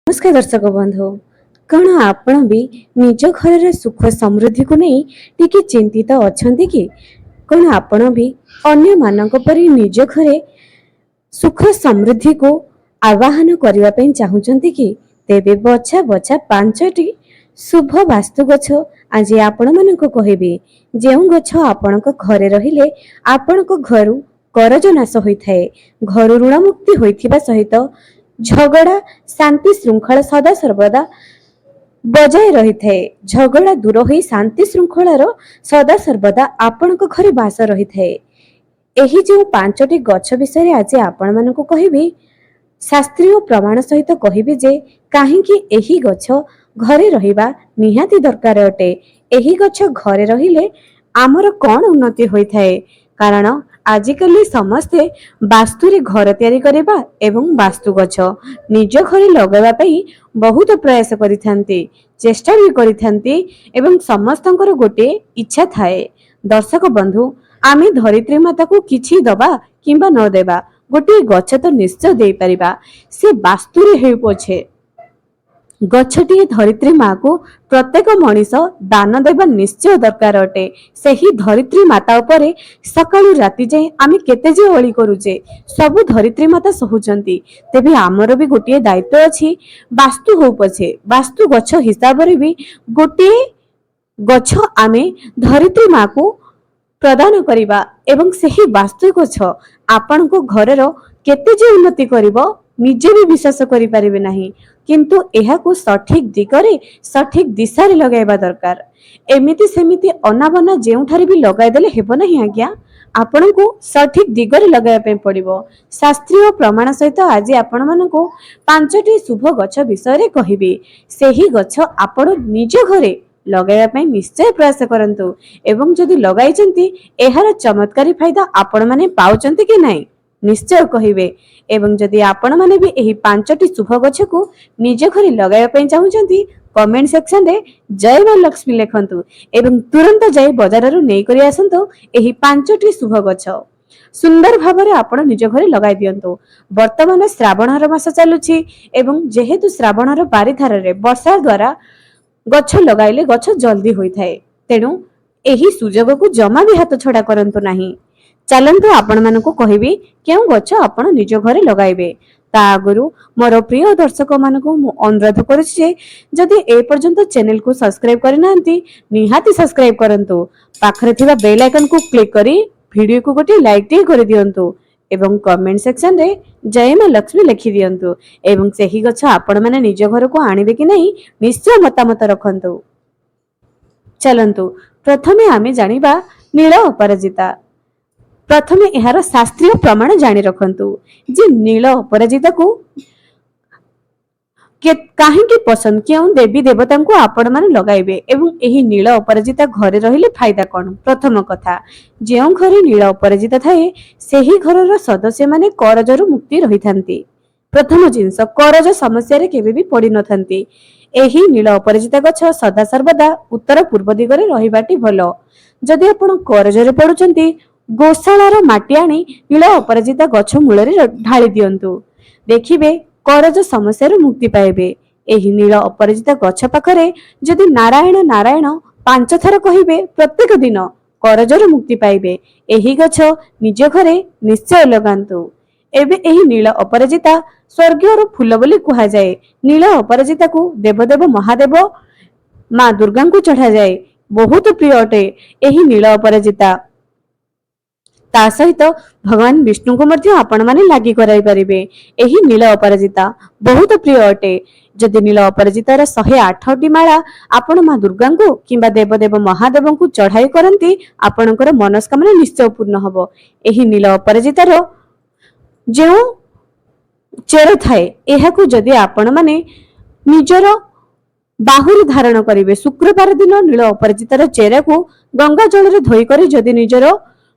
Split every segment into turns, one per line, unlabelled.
नमस्कार दर्शक बंधु, कौन आपण भी निज घर सुख समृद्धि को नहीं टिके चिंतित अछंती कि? कौन आपण भी अन्य मानक परि निज घरे सुख समृद्धि को आवाहन करने ପାଇଁ ଚାହୁଁଛନ୍ତି कि? तेबे बछा बछा पांचटी शुभ वास्तु गछ आज आपण मानक कहबे जेउ गछ आपणक घरे रहिले आपणक घरु करज नाश होइथाए, घर ऋण मुक्ति होइथिबा सहित झगड़ा शांति श्रृंखला सदा सर्वदा बजाय रही थाए। झगड़ा दूर हो शांति श्रृंखलार सदा सर्वदा आपणक घरे बास रही थाए। एही जो पांचटी गछ विषय आज आपण मानक कहबी शास्त्रीय प्रमाण सहित कहबी जे काहेकि एही गछ घरे रहिबा निहाती दरकार अटे। एही गछ घरे रहिले आमर कौन उन्नति होई थाए, कारण आजिकली समस्ते वास्तुरे घर तैयारी करबा एवं वास्तु गछ निज घरे लगावा पई बहुत प्रयास करिथांती, चेष्टा भी करिथांती एवं समस्तंकर गोटे इच्छा थाए। दर्शक बंधु, आमे धरित्री माता को किछि दबा किंबा न देबा गोटे गछ तो निश्चय दे परिबा, से वास्तुरे हेउ पछे गछटी धरित्री माँ को प्रत्येक मनीष दान देवा निश्चय दरकार अटे। सेही धरित्री माता उपरे सकाळु राति जाए आमे केते जे ओळी करूचे सबु धरित्री माता सहुचंती। तेबे आमर भी गोटे दायित्व अछि, वास्तु हो पछे वास्तु गछ हिसाब रे भी गोटे गछ आमे धरित्री माँ को प्रदान करिबा एवं सेही वास्तु गछ आपनको घरर केते जे उन्नति करिवो निजे भी विश्वास करि परिबे नाही, किंतु एहाकू सठिक दिगरे सठिक दिशारे लगाइबा दरकार। एमिति सेमिति अनाबना जेउठारे भी लगाइ देले हेबो नाही आज्ञा, आपनको सठिक दिगरे लगाइबा पे पड़िबो। शास्त्रीय प्रमाण सहित आज आपण मानको पांचटी शुभ गछ विषय कहिबे, सेही गछ आपण निज घरे लगाइबा पे निश्चय प्रयास करंतु एवं जदि लगाइचंती एहार चमत्कारी फायदा आपण माने पाउचंती कि नाही निश्चय कहिबे। एवं जदि आपण माने भी एही पांचटी शुभ गछ को निज घरे लगाइबा पई चाहुचंती कमेंट सेक्शन रे जय मां लक्ष्मी लेखंतु एवं तुरंत जाई बाजार रु नै करी आसंतु एही पांचटी शुभ गछ सुंदर भाबरे आपण निज घरे लगाइ दियंतु। वर्तमान श्रावणर मास चालुछि एवं जेहेतु श्रावणर बारिधार रे वर्षा द्वारा गछ लगाइले गछ जल्दी होई थाए, तेनु एही सुजोग को जमा भी हाथ छडा करंतु नाही। चलंतु आपण मानको कहबी केउ गछ आपण निज घरे लगाइबे। ता आगुरु मोर प्रिय दर्शक मानको मु अनुरोध करूछि जे जदि ए पर्यंत चैनल को सब्सक्राइब करि नांती निहाती सब्सक्राइब करंतु, पाखरे थिबा बेल आइकन को क्लिक करी वीडियो को गोटे लाइक टे करि दियंतु एवं कमेंट सेक्शन रे जय मां लक्ष्मी लिखि दियंतु एवं सेही गछ आपण माने निज घर को आनिबे कि नहीं निश्चय मतामत रखंतु। चलंतु प्रथमे आमे जानिबा नील अपराजिता। प्रथमे एहार शास्त्रीय प्रमाण जानि रखंतु जे नील अपराजिता को काहेकि पसंद केउ देवी देवता को आपण माने लगाइबे एवं एही नील अपराजिता घरे रहिले फायदा कोन। प्रथम कथा, जेउ घरे नील अपराजिता थाए सेही घरर सदस्य माने करजरु मुक्ति रहिथांती। प्रथम जिंस करज समस्या रे केबे भी पड़ी नथांती। एही नील अपराजिता गछ सदा सर्वदा उत्तर पूर्व दिगरे रहिबाटी भलो। जदि आपण करजरे पडुचंती गोशालार माटी आनी नील अपराजिता गछ मूଳରେ ढाଳି दियंतु, देखिबे करज समस्या मुक्ति पाइबे। एही नील अपराजिता गछ पाखरे जदि नारायण नारायण 5 थर कहिबे प्रत्येक दिन करजर मुक्ति पाइबे। एही गछ निज घरे निश्चय लगांतु। एबे एही नील अपराजिता स्वर्गीयर फूल बोली कुहा जाए। नील अपराजिता को देवदेव महादेव मां दुर्गा को चढ़ा जाए, बहुत प्रिय अटे एही नील अपराजिता। ता सहित भगवान विष्णु को मध्य आपण माने लागि कराई परिबे। एही नील अपराजिता बहुत प्रिय अटे। जदि नील अपराजितार 108टी माला आपण मां दुर्गा को किंबा देवदेव महादेव को चढ़ाई करंती आपणकर मनस्कामना निश्चय पूर्ण हबो। एही नील अपराजितार जे चेर थाए एहाकू जदि आपण माने निजर बाहुरी धारण करिवे, शुक्रवार दिन नील अपराजितार चेरा को गंगा जल रे धोई करी जदि निजर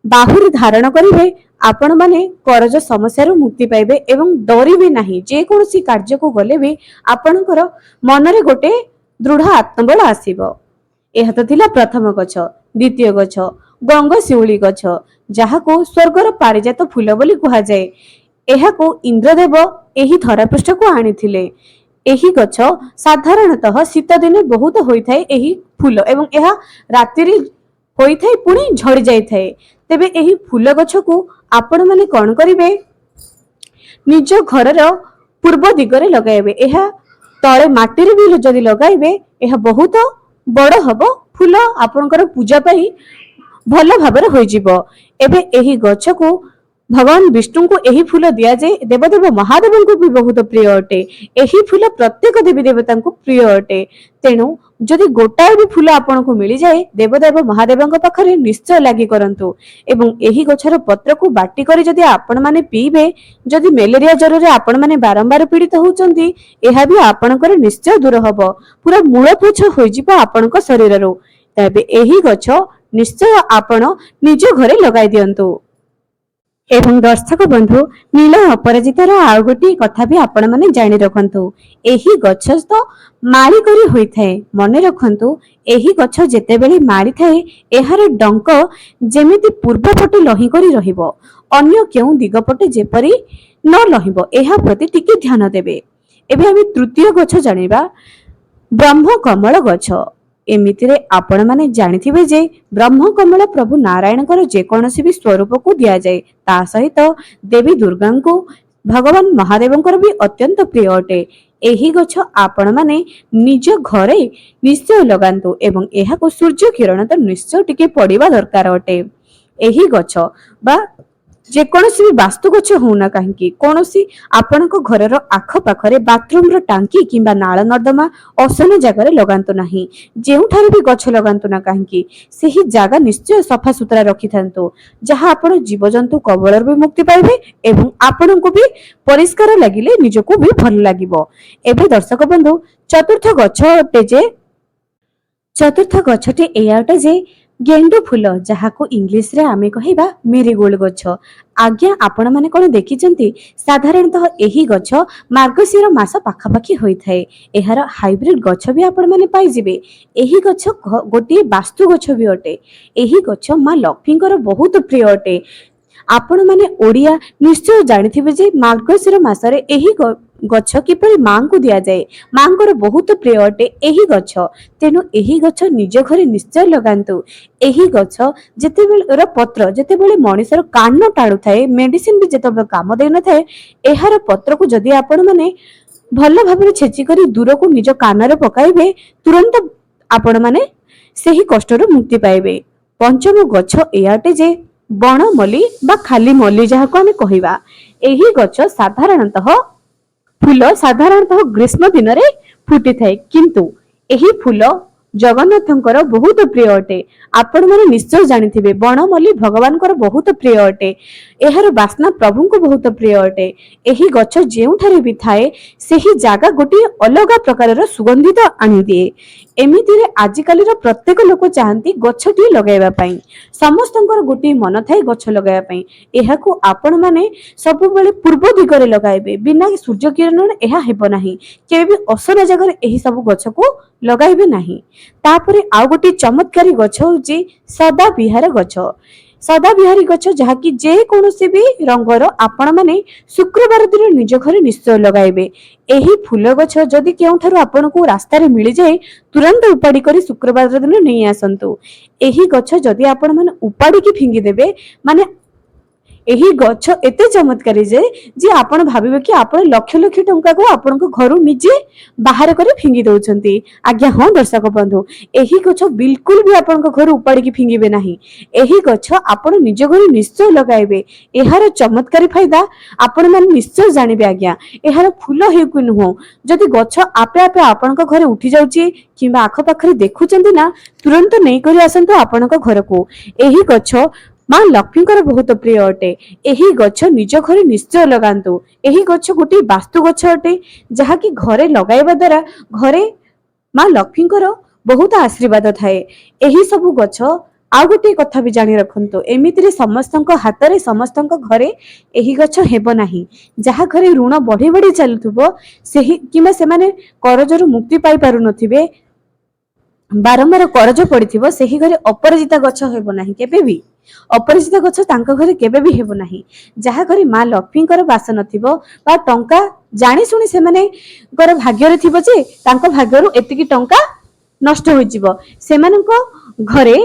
बाहुरी धारण करिवे आपण माने करज समस्या मुक्ति पाइबे एवं डरिबे नाही। जे कोनोसी कार्य को गले भी आपणकर मन रे गोटे दृढ़ आत्मबल आसीबो। एहा तो थिला प्रथम गछ। द्वितीय गछ गंगशिउली गछ, जहाको स्वर्गर पारिजात फूल बोली कुहा जाए। एहाको इंद्रदेव एही धरापृष्ठ को आनिथिले। ଏହି ଗଛ ସାଧାରଣତଃ ଶୀତ ଦିନେ ବହୁତ ହୋଇଥାଏ ଏହି ଫୁଲ ଏବଂ ଏହା ରାତିରେ ହୋଇଥାଏ ପୁଣି ଝଡ଼ି ଯାଇଥାଏ। ତେବେ ଏହି ଫୁଲ ଗଛକୁ ଆପଣ ମାନେ କଣ କରିବେ, ନିଜ ଘରର ପୂର୍ବ ଦିଗରେ ଲଗାଇବେ। ଏହା ତଳେ ମାଟିରେ ବି ଯଦି ଲଗାଇବେ ଏହା ବହୁତ ବଡ଼ ହବ, ଫୁଲ ଆପଣଙ୍କର ପୂଜା ପାଇଁ ଭଲ ଭାବରେ ହୋଇଯିବ। ଏବେ ଏହି ଗଛକୁ ଭଗବାନ ବିଷ୍ଣୁଙ୍କୁ ଏହି ଫୁଲ ଦିଆଯାଏ। ଦେବଦେବ ମହାଦେବଙ୍କୁ ବି ବହୁତ ପ୍ରିୟ ଅଟେ। ଏହି ଫୁଲ ପ୍ରତ୍ୟେକ ଦେବୀ ଦେବତାଙ୍କୁ ପ୍ରିୟ ଅଟେ। ତେଣୁ ଯଦି ଗୋଟାଏ ବି ଫୁଲ ଆପଣଙ୍କୁ ମିଳିଯାଏ ଦେବଦେବ ମହାଦେବଙ୍କ ପାଖରେ ନିଶ୍ଚୟ ଲାଗି କରନ୍ତୁ ଏବଂ ଏହି ଗଛର ପତ୍ରକୁ ବାଟି କରି ଯଦି ଆପଣ ମାନେ ପିଇବେ, ଯଦି ମ୍ୟାଲେରିଆ ଜ୍ୱରରେ ଆପଣ ମାନେ ବାରମ୍ବାର ପୀଡ଼ିତ ହେଉଛନ୍ତି ଏହା ବି ଆପଣଙ୍କର ନିଶ୍ଚୟ ଦୂର ହବ, ପୁରା ମୂଳପୋଛ ହୋଇଯିବ ଆପଣଙ୍କ ଶରୀରରୁ। ତେବେ ଏହି ଗଛ ନିଶ୍ଚୟ ଆପଣ ନିଜ ଘରେ ଲଗାଇ ଦିଅନ୍ତୁ। ଏବଂ ଦର୍ଶକ ବନ୍ଧୁ, ନୀଳ ଅପରାଜିତାର ଆଉ ଗୋଟିଏ କଥା ବି ଆପଣ ମାନେ ଜାଣି ରଖନ୍ତୁ। ଏହି ଗଛ ତ ମାଳି କରି ହୋଇଥାଏ। ମନେ ରଖନ୍ତୁ, ଏହି ଗଛ ଯେତେବେଳେ ମାଳି ଥାଏ ଏହାର ଡଙ୍କ ଯେମିତି ପୂର୍ବ ପଟେ ଲହି କରି ରହିବ, ଅନ୍ୟ କେଉଁ ଦିଗ ପଟେ ଯେପରି ନ ଲହିବ, ଏହା ପ୍ରତି ଟିକେ ଧ୍ୟାନ ଦେବେ। ଏବେ ଆମେ ତୃତୀୟ ଗଛ ଜାଣିବା, ବ୍ରହ୍ମ କମଳ ଗଛ। ଏମିତିରେ ଆପଣ ମାନେ ଜାଣିଥିବେ ଯେ ବ୍ରହ୍ମ କମଳ ପ୍ରଭୁ ନାରାୟଣଙ୍କର ଯେକୌଣସି ବି ସ୍ୱରୂପକୁ ଦିଆଯାଏ। ତା ସହିତ ଦେବୀ ଦୁର୍ଗାଙ୍କୁ ଭଗବାନ ମହାଦେବଙ୍କର ବି ଅତ୍ୟନ୍ତ ପ୍ରିୟ ଅଟେ। ଏହି ଗଛ ଆପଣ ମାନେ ନିଜ ଘରେ ନିଶ୍ଚୟ ଲଗାନ୍ତୁ ଏବଂ ଏହାକୁ ସୂର୍ଯ୍ୟ କିରଣ ତ ନିଶ୍ଚୟ ଟିକେ ପଡିବା ଦରକାର ଅଟେ। ଏହି ଗଛ ବା ଯେକୌଣସି ବି ବାସ୍ତୁ ଗଛ ହଉନା କାହିଁକି, କୌଣସି ଆପଣଙ୍କ ଘରର ଆଖପାଖରେ ବାଥରୁମର ଟାଙ୍କି କିମ୍ବା ନାଳ ନର୍ଦ୍ଦମା ଅସନା ଜାଗାରେ ଲଗାନ୍ତୁ ନାହିଁ। ଯେଉଁଠାରେ ବି ଗଛ ଲଗାନ୍ତୁ ନା କାହିଁକି ସେହି ଜାଗା ନିଶ୍ଚୟ ସଫାସୁତୁରା ରଖିଥାନ୍ତୁ, ଯାହା ଆପଣ ଜୀବଜନ୍ତୁ କବଳରୁ ବି ମୁକ୍ତି ପାଇବେ ଏବଂ ଆପଣଙ୍କୁ ବି ପରିଷ୍କାର ଲାଗିଲେ ନିଜକୁ ବି ଭଲ ଲାଗିବ। ଏବେ ଦର୍ଶକ ବନ୍ଧୁ, ଚତୁର୍ଥ ଗଛଟି ଏଇଆ ଅଟେ ଯେ ଗେଣ୍ଡୁ ଫୁଲ, ଯାହାକୁ ଇଂଲିଶରେ ଆମେ କହିବା ମେରିଗୋଲ୍ଡ ଗଛ। ଆଜ୍ଞା, ଆପଣ ମାନେ କଣ ଦେଖିଛନ୍ତି? ସାଧାରଣତଃ ଏହି ଗଛ ମାର୍ଗଶିର ମାସ ପାଖାପାଖି ହୋଇଥାଏ। ଏହାର ହାଇବ୍ରିଡ ଗଛ ବି ଆପଣ ମାନେ ପାଇଯିବେ। ଏହି ଗଛ ଗୋଟିଏ ବାସ୍ତୁ ଗଛ ବି ଅଟେ। ଏହି ଗଛ ମା ଲକ୍ଷ୍ମୀଙ୍କର ବହୁତ ପ୍ରିୟ ଅଟେ। ଆପଣ ମାନେ ଓଡ଼ିଆ ନିଶ୍ଚୟ ଜାଣିଥିବେ ଯେ ମାର୍ଗଶିର ମାସରେ ଏହି ଗଛ କିପରି ମାଙ୍କୁ ଦିଆଯାଏ। ମାଙ୍କର ବହୁତ ପ୍ରିୟ ଅଟେ ଏହି ଗଛ। ତେଣୁ ଏହି ଗଛ ନିଜ ଘରେ ନିଶ୍ଚୟ ଲଗାନ୍ତୁ। ଏହି ଗଛ ଯେତେବେଳେ ମଣିଷର କାନ ଟାଣୁଥାଏ, ମେଡିସିନ ବି ଯେତେବେଳେ କାମ ଦେଇନଥାଏ, ଏହାର ପତ୍ରକୁ ଯଦି ଆପଣ ମାନେ ଭଲ ଭାବରେ ଛେଚି କରି ଦୂରକୁ ନିଜ କାନରେ ପକାଇବେ, ତୁରନ୍ତ ଆପଣ ମାନେ ସେହି କଷ୍ଟରୁ ମୁକ୍ତି ପାଇବେ। ପଞ୍ଚମ ଗଛ ଏଇଆ ଅଟେ ଯେ ବଣ ମଲ୍ଲି ବା ଖାଲି ମଲ୍ଲି, ଯାହାକୁ ଆମେ କହିବା। ଏହି ଗଛ ସାଧାରଣତଃ ଗ୍ରୀଷ୍ମ ଦିନରେ ଫୁଟିଥାଏ, କିନ୍ତୁ ଏହି ଫୁଲ ଜଗନ୍ନାଥଙ୍କର ବହୁତ ପ୍ରିୟ ଅଟେ। ଆପଣ ମାନେ ନିଶ୍ଚୟ ଜାଣିଥିବେ ବଣମଲ୍ଲି ଭଗବାନଙ୍କର ବହୁତ ପ୍ରିୟ ଅଟେ। ଏହାର ବାସ୍ନା ପ୍ରଭୁଙ୍କୁ ବହୁତ ପ୍ରିୟ ଅଟେ। ଏହି ଗଛ ଯେଉଁଠାରେ ବି ଥାଏ ସେହି ଜାଗା ଗୋଟିଏ ଅଲଗା ପ୍ରକାରର ସୁଗନ୍ଧିତ ଆଣିଦିଏ। ଏମିତିରେ ଆଜିକାଲିର ପ୍ରତ୍ୟେକ ଲୋକ ଚାହାନ୍ତି ଗଛଟିଏ ଲଗାଇବା ପାଇଁ। ସମସ୍ତଙ୍କର ଗୋଟିଏ ମନ ଥାଏ ଗଛ ଲଗାଇବା ପାଇଁ। ଏହାକୁ ଆପଣ ମାନେ ସବୁବେଳେ ପୂର୍ବ ଦିଗରେ ଲଗାଇବେ, ବିନା ସୂର୍ଯ୍ୟ କିରଣରେ ଏହା ହେବ ନାହିଁ। କେବେ ବି ଅସନା ଜାଗାରେ ଏହି ସବୁ ଗଛକୁ ଲଗାଇବେ ନାହିଁ। ତାପରେ ଆଉ ଗୋଟିଏ ଚମତ୍କାରୀ ଗଛ ହଉଛି ସଦାବିହାର ଗଛ। ସଦାବିହାରୀ ଗଛ, ଯାହାକି ଯେକୌଣସି ବି ରଙ୍ଗର ଆପଣ ମାନେ ଶୁକ୍ରବାର ଦିନ ନିଜ ଘରେ ନିଶ୍ଚୟ ଲଗାଇବେ। ଏହି ଫୁଲ ଗଛ ଯଦି କେଉଁଠାରୁ ଆପଣଙ୍କୁ ରାସ୍ତାରେ ମିଳିଯାଏ, ତୁରନ୍ତ ଉପାଡ଼ି କରି ଶୁକ୍ରବାର ଦିନ ନେଇ ଆସନ୍ତୁ। ଏହି ଗଛ ଯଦି ଆପଣ ମାନେ ଉପାଡ଼ିକି ଫିଙ୍ଗିଦେବେ, ମାନେ ଏହି ଗଛ ଏତେ ଚମତ୍କାରୀ ଯେ ଆପଣ ଭାବିବେ କି ଆପଣ ଲକ୍ଷ ଲକ୍ଷ ଟଙ୍କାକୁ ଆପଣଙ୍କ ଘରୁ ନିଜେ ବାହାର କରି ଫିଙ୍ଗି ଦଉଛନ୍ତି। ଆଜ୍ଞା ହଁ ଦର୍ଶକ ବନ୍ଧୁ, ଏହି ଗଛ ବିଲକୁଲ ବି ଆପଣଙ୍କ ଘରୁ ଉପାଡ଼ିକି ଫିଙ୍ଗିବେ ନାହିଁ। ଏହି ଗଛ ଆପଣ ନିଜ ଘରେ ନିଶ୍ଚୟ ଲଗାଇବେ। ଏହାର ଚମତ୍କାରୀ ଫାଇଦା ଆପଣ ମାନେ ନିଶ୍ଚୟ ଜାଣିବେ। ଆଜ୍ଞା, ଏହାର ଫୁଲ ହେଉ କି ନୁହଁ, ଯଦି ଗଛ ଆପେ ଆପେ ଆପଣଙ୍କ ଘରେ ଉଠି ଯାଉଛି କିମ୍ବା ଆଖପାଖରେ ଦେଖୁଛନ୍ତି ନା, ତୁରନ୍ତ ନେଇକରି ଆସନ୍ତୁ ଆପଣଙ୍କ ଘରକୁ। ଏହି ଗଛ ମା ଲକ୍ଷ୍ମୀଙ୍କର ବହୁତ ପ୍ରିୟ ଅଟେ। ଏହି ଗଛ ନିଜ ଘରେ ନିଶ୍ଚୟ ଲଗାନ୍ତୁ। ଏହି ଗଛ ଗୋଟିଏ ବାସ୍ତୁ ଗଛ ଅଟେ, ଯାହାକି ଘରେ ଲଗାଇବା ଦ୍ୱାରା ଘରେ ମା ଲକ୍ଷ୍ମୀଙ୍କର ବହୁତ ଆଶୀର୍ବାଦ ଥାଏ। ଏହି ସବୁ ଗଛ ଆଉ ଗୋଟିଏ କଥା ବି ଜାଣି ରଖନ୍ତୁ, ଏମିତିରେ ସମସ୍ତଙ୍କ ହାତରେ ସମସ୍ତଙ୍କ ଘରେ ଏହି ଗଛ ହେବ ନାହିଁ। ଯାହା ଘରେ ଋଣ ବଢି ବଢି ଚାଲୁଥିବ କିମ୍ବା ସେମାନେ କରଜରୁ ମୁକ୍ତି ପାଇ ପାରୁନଥିବେ, ବାରମ୍ବାର କରଜ ପଡିଥିବ, ସେହି ଘରେ ଅପରାଜିତା ଗଛ ହେବ ନାହିଁ କେବେ ବି। अपरिचित गछ तांको घरे केबे भी हेबो नाही। जहा घरे माँ लक्ष्मीकर बास नथिबो बा टंका जानी सुनी से माने कर भाग्य रे थिबो जे तांको भाग्यरु एतिकी टंका नष्ट होई जिवो सेमानंको घरे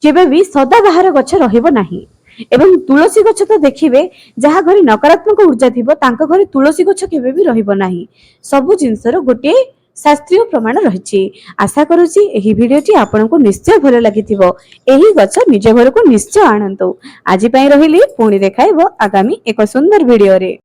केबे भी सदा बाहर गछ रहिबो नाही। एवं तुलसी गछ तो देखिबे जहा घरे नकारात्मक ऊर्जा थिबो तांको घरे तुलसी गछ केबे भी रहिबो नाही। सब जिंसर गोटे शास्त्रीय प्रमाण रही। आशा करुच्ची एही भिडियोटी आपनको निश्चय भल लागिथिबो। एही गछ निज घर को निश्चय आणंतु। आज पई रहिली पुणी देखाइबो आगामी एक सुंदर भिडियो रे।